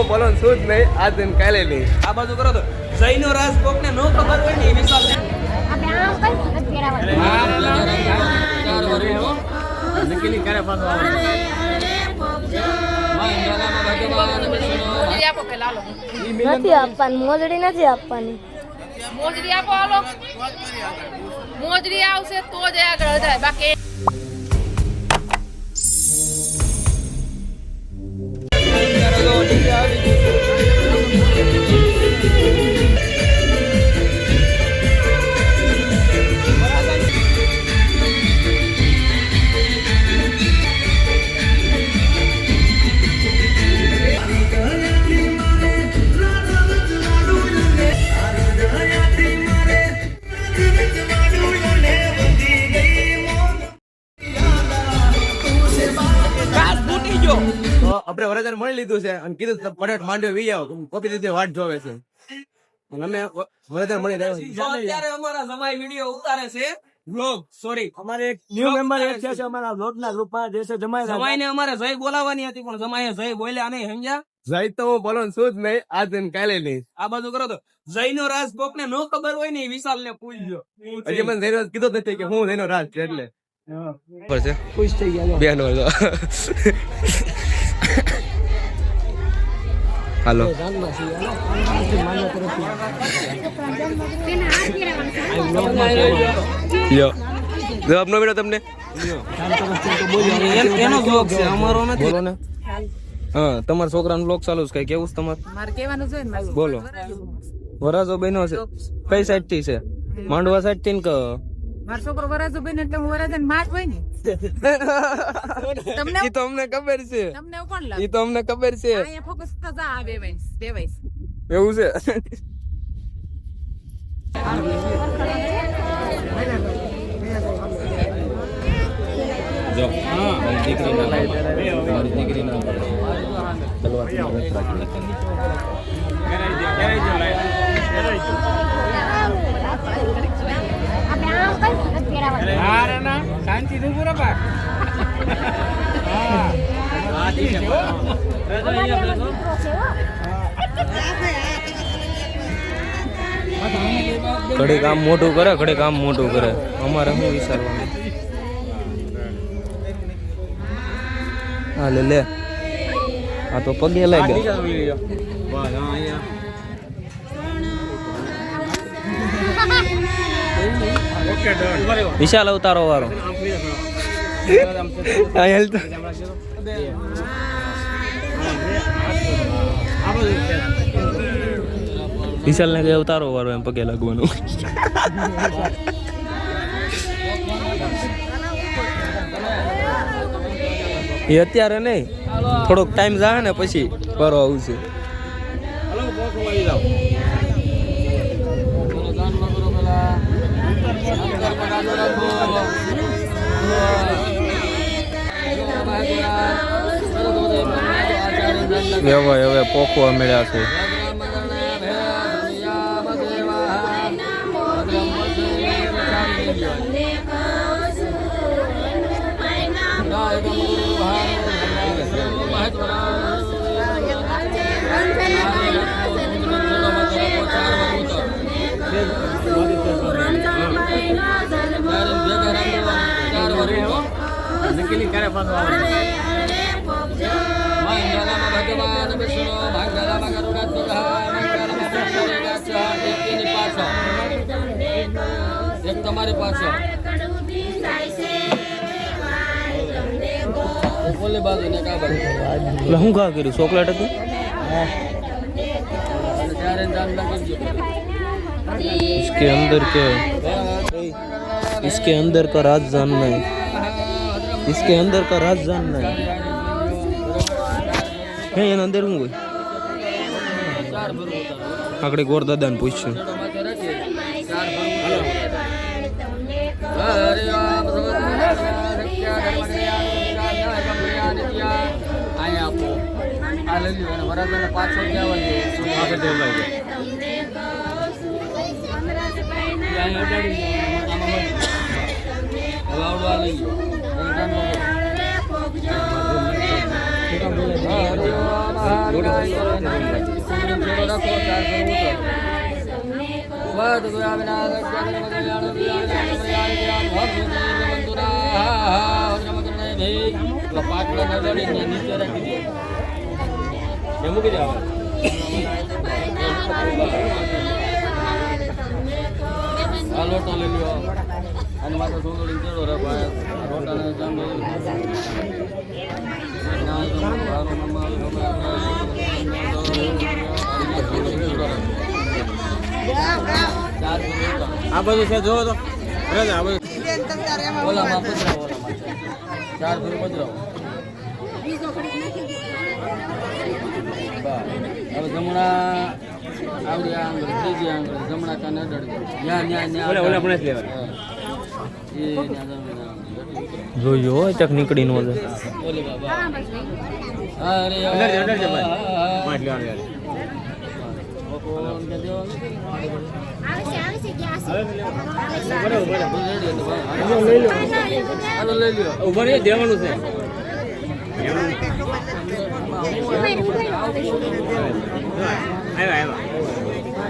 હું બોલો શું જ નહીં આજ દિન કાલે નહીં આ બાજુ કરો તો જયનો રાજ કોકને નો ખબર હોય ને એ વિશાલ ને નકલી કરે પાછો નથી આપવાની મોજડી નથી આપવાની મોજડી આપો હાલો મોજડી આવશે તો જ આગળ વધાય બાકી આપણે વરદાન મળી લીધું છે અને કીધું પટેટ માંડ્યો વી આવો કોપી દીધી વાટ જોવે છે અમે વરદાન મળી રહ્યા અત્યારે અમારા જમાઈ વિડિયો ઉતારે છે વ્લોગ સોરી અમારે એક ન્યુ મેમ્બર એડ થયા છે અમારા વ્લોગના ગ્રુપમાં જે છે જમાઈને અમારે જય બોલાવવાની હતી પણ જમાઈએ જય બોલ્યા નહીં સમજ્યા જય તો હું બોલો શું જ નહીં આજ દિન કાલે નહીં આ બાજુ કરો તો જયનો રાજ કોકને નો ખબર હોય ને એ વિશાલ ને પૂછજો હજી મને જયનો કીધું જ નથી કે હું જયનો રાજ છે એટલે છે ખુશ થઈ ગયા બેન હાલો લ્યો જવાબ નો મળ્યો તમને એનો જોક છે અમારો નથી બોલો ને હા તમારા છોકરાનો બ્લોગ ચાલુ છે કઈ કેવું છે તમારે મારે કહેવાનું છે ને બોલો વરાજો બહેનો છે કઈ સાઈડ થી છે માંડવા સાઈડ થી કે મારો છોકરો વરાજો બેન એટલે હું વરાજન માટ હોય ને તમને ઈ તો અમને ખબર છે તમને કોણ લાગે ઈ તો અમને ખબર છે અહીંયા ફોકસ થતા આ બેવાઈસ એવું છે જો હા દીકરી ના મારી દીકરી ના શાંતિ થી પૂરા પાક ઘડી કામ મોટું કરે ઘડી કામ મોટું કરે અમારે શું વિચારવાનું હા લે આ તો પગે લાગ્યા વિશાલ અવતારો વાળો વિશાલ ને કઈ અવતારો વાળો એમ પગે લાગવાનું એ અત્યારે નહીં થોડોક ટાઈમ જાય ને પછી કરો આવશે હવે પોખવા મળ્યા છે નકલી કરે પાછો એક તમારી પાસે બોલી બાજુ ને કા બાજુ શું કા કર્યું ચોકલેટ હતું इसके अंदर का राज जानना है इसके अंदर का राज जानना है એના અંદર હું હોય આગળ ગોર દાદાને પૂછ્યું પાછો લોટો લઈ લ્યો અને માથે સુંદરી ચડો રે ભાઈ રોટાને જામે આ બધું છે જોવો તો બરાબર આ બધું ઓલામાં પધરાવો ચાર ફેર પધરાવો હવે જમણા આવડી આંગળ ત્રીજી આંગળ જમણા કાને અડડજો ન્યા ન્યા ન્યા ઓલા પણ જ લેવા એ ન્યા જોયો હોય ચક નીકળી નો ઓલી બાબા અરે અંદર છે ભાઈ પાંચ લેવાનું યાર ભગવાન કે દેવાનું હાલો લઈ લ્યો ઉભા રહી દેવાનું છે આવ્યા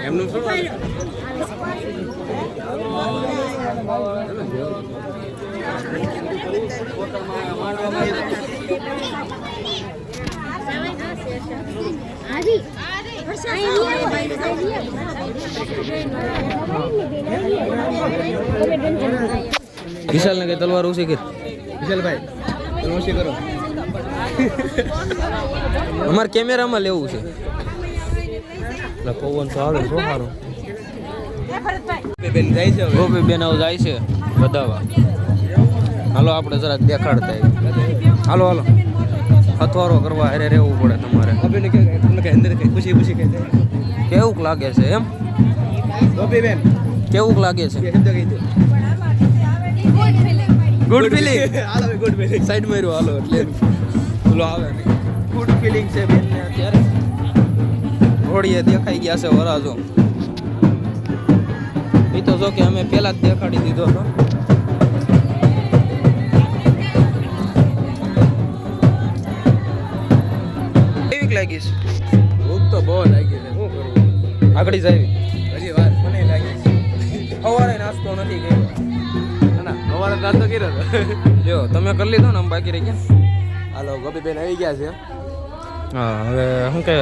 એમનું શું વિશાલ ને કઈ તલવાર ઉછી કે વિશાલભાઈ તમે ઓછી કરો અમારે કેમેરામાં લેવું છે એટલે પવન તો આવે શું સારું બેન જાય છે હવે ગોપી બેન આવું જાય છે બધાવા હાલો આપણે જરાક દેખાડતા આવીએ. હાલો હાલો હથવારો કરવા હારે રહેવું પડે તમારે ગોપીને કે તમને કે અંદર કઈ ખુશી ખુશી કહે કેવુંક લાગે છે એમ ગોપી બેન કેવુંક લાગે છે શબ્દ કહી દો ગુડ ફિલિંગ હાલો ગુડ ફિલિંગ સાઈડ માર્યો હાલો એટલે પેલો આવે ને ગુડ ફિલિંગ છે બેન ને અત્યારે ઘોડીએ દેખાઈ ગયા છે વરાજો એ તો જો કે અમે પહેલા જ દેખાડી દીધો હતો કેવીક લાગી છે ભૂખ તો બહુ લાગી છે શું કરવું આગળ જાય હજી વાત મને લાગી છે સવારે નાસ્તો નથી કર્યો ના સવારે નાસ્તો કર્યો હતો જો તમે કરી લીધો ને આમ બાકી રહી ગયા હાલો ગોપી બેન આવી ગયા છે હા હવે શું કે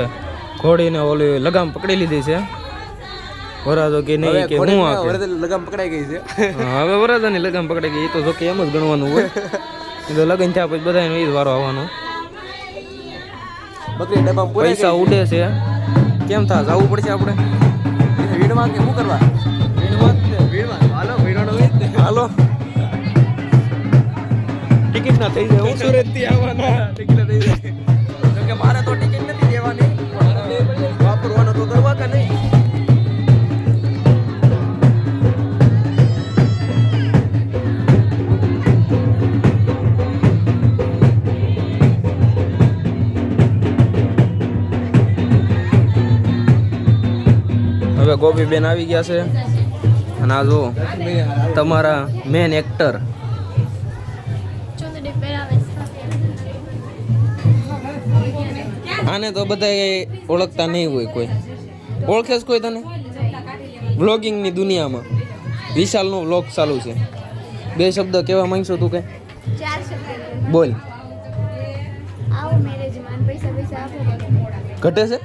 ઘોડીને ઓલી લગામ પકડી લીધી છે વરાજો કે નહીં કે હું આ કે લગામ પકડાઈ ગઈ છે હા, હવે વરાજાની લગામ પકડી ગઈ એ તો જો કે એમ જ ગણવાનું હોય એ તો લગન થયા પછી બધાને એ જ વારો આવવાનો બકરી ડબ્બામાં પૂરાઈ પૈસા ઉડે છે કેમ થા જવું પડશે આપણે ગઈ વીણમાં કે શું કરવા વીણમાં હાલો વીણવાનો હોય જ ને હાલો ટિકિટ ના થઈ જાય હું સુરત થી આવવાના ટિકિટ થઈ જાય કેમ કે મારે તો ટિકિટ નથી દેવાની વાપરવાનો તો કરવા કે નહીં હવે ગોપી બેન આવી ગયા છે અને આ જો તમારા મેન એક્ટર આને તો બધા ઓળખતા નહીં હોય કોઈ ઓળખે છે કોઈ તને વ્લોગિંગની દુનિયામાં વિશાલનો વ્લોગ ચાલુ છે બે શબ્દ કહેવા માંગશો તું કઈ 4 શબ્દ બોલ આવો મેરેજમાં પૈસા પૈસા આપો ઘટે છે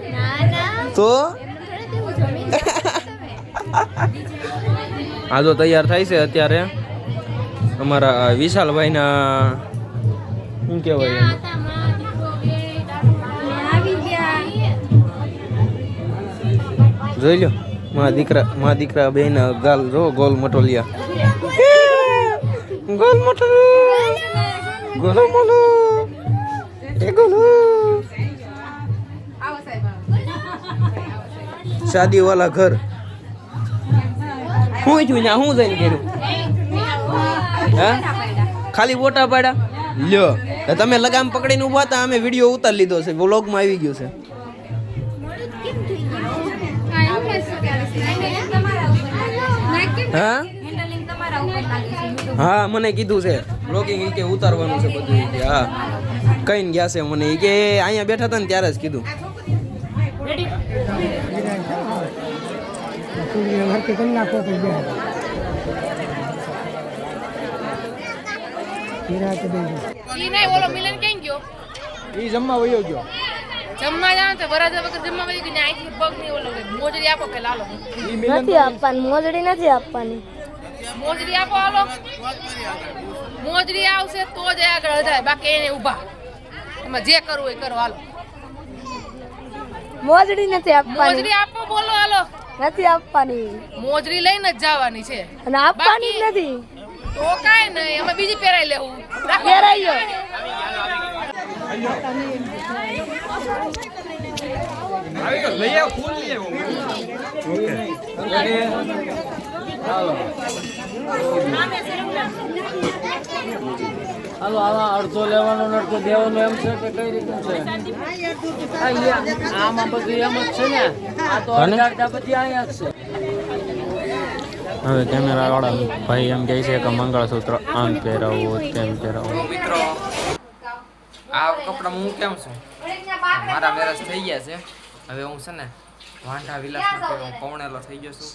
ના ના તો એમને થોડે દેવું જમીન આ જો તૈયાર થાય છે અત્યારે અમારા વિશાલભાઈના શું કહેવાય એને? આવી ગયા જોઈ લો મા દીકરા બેન ગાલ રો ગોલ મટોલિયા ગોલ મટોલો ગોલ મોલો એ ગોલો આવો સાહેબ શાદી વાલા ઘર હું છું ત્યાં હું જઈને કર્યું હા ખાલી ફોટા પાડ્યા લ્યો તો તમે લગામ પકડીને ઉભા હતા અમે વિડીયો ઉતારી લીધો છે વ્લોગમાં આવી ગયો છે હા હા મને કીધું છે બ્લોગિંગ ઈ કે ઉતારવાનું છે બધું ઈ કે હા કઈને ગયા છે મને ઈ કે અહીંયા બેઠા હતા ને ત્યારે જ કીધું ઈ નહીં ઓલો મિલન ક્યાં ગયો ઈ જમવા વયો ગયો જમવા જાવ તો વરાજા વગર જમવા વહી ગઈ ને આઈથી પગ નહીં ઓલો મોજડી આપો કે લાલો નથી આપવાની મોજડી નથી આપવાની મોજડી આપો હાલો મોજડી આવશે તો જ આગળ વધાય બાકી એને ઊભા એમાં જે કરવું હોય કરો હાલો મોજડી નથી આપવાની મોજડી આપો બોલો હાલો નથી આપવાની મોજડી લઈને જ જવાની છે અને આપવાની જ નથી તો કાંઈ નહીં એમાં બીજી પહેરાઈ લેવું પહેરાઈ ગયો હાલો આમાં અડધો લેવાનો ને અડધો દેવાનો એમ છે કે કઈ રીતનું છે આમાં બધું એમ જ છે ને આ તો અડધા બધી અહીંયા જ છે હવે કેમેરા વાળા ભાઈ એમ કહે છે કે મંગળસૂત્ર આમ પહેરાવવું તેમ પહેરાવવું મિત્રો આ કપડામાં હું કેમ છું મારા મેરેજ થઈ ગયા છે હવે હું છે ને વાંઢા વિલાસમાં હું પૌણેલો થઈ ગયો છું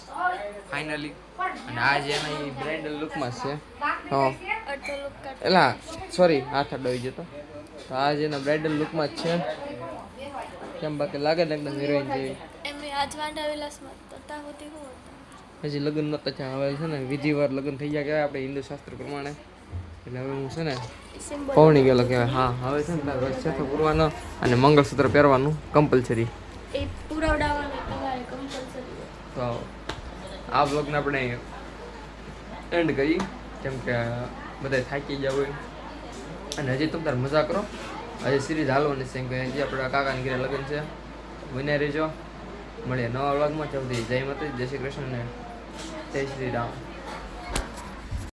ફાઇનલી અને આજે એના બ્રાઇડલ લુકમાં છે હા એલા સોરી હાથ અડાવી જતો તો આજે એના બ્રાઇડલ લુકમાં જ છે કેમ બાકી લાગે ને એકદમ હિરોઈન જેવી એમને આજ વાંઢા વિલાસમાં તતા હોતી હું હજી લગ્ન નહોતા થયા હવે છે ને વિધિવાર લગ્ન થઈ ગયા કહેવાય આપણે હિન્દુ શાસ્ત્ર પ્રમાણે એટલે હવે હું છે ને પૌણી ગયેલો કહેવાય હા હવે છે ને રસ્તો પૂરવાનો અને મંગળસૂત્ર પહેરવાનું કમ્પલસરી એ પુરાવડાવવાનું તમારે કમ્પલસરી તો આ બ્લોગને આપણે એન્ડ કરી કેમ કે બધા થાકી ગયા હોય અને હજી તમે તાર મજા કરો હજી સિરીઝ હાલવાની છે કે હજી આપણા કાકાની ઘરે લગ્ન છે બન્યા રહેજો મળીએ નવા વ્લોગમાં જલ્દી જય માતા જય શ્રી કૃષ્ણ ને જય શ્રી રામ